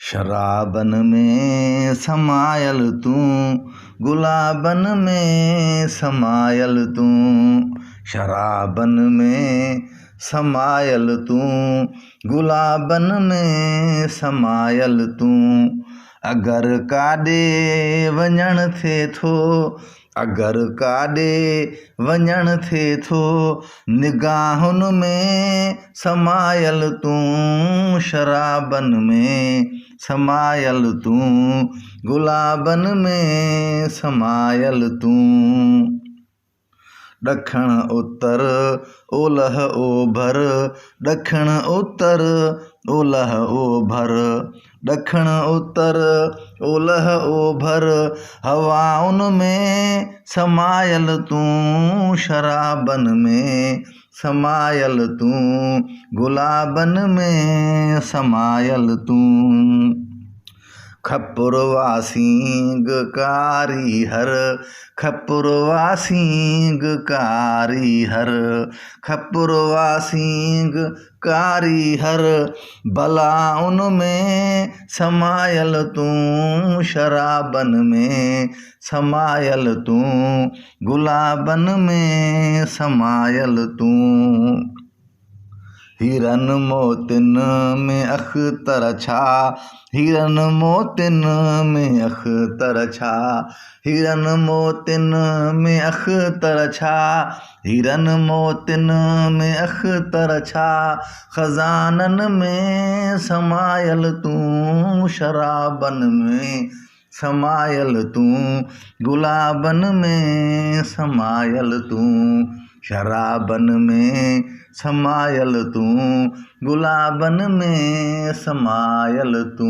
शराबन में समायल तू, गुलाबन में समायल तू। शराबन में समायल तू, गुलाबन में समायल तू। अगर काॾे वञण थिए थो, अगर काॾे वञण थिए थो, निगाहुनि में समायल तू। शराबन में समायल तू, गुलाबन में समायल तू। ॾखण उत्तर ओलह ओभर, ॾखण उत्तर ओलह ओभर। ॾखण उत्तर ओलह ओभर, हवाउनि में समायल तू। शराबन में समायल तू, गुलाबन में समायल तू। खपुरवा सींग कारी हर, खपुरवा सींग कारी हर। खपुरवा सींग कारी हर, भला उनमें समायल तू। शराबन में समायल तू, गुलाबन में समायल तू। हिरन मोतिन में अख्तर छा, हिरन मोतिन में अख्तर छा। हिरन मोतिन में अख्तर छा, हिरन मोतिन में अख्तर छा। खजानन में समायल तू, शराबन में समायल तू, गुलाबन में समायल तू। शराबन में समायल तू, गुलाबन में समायल तू।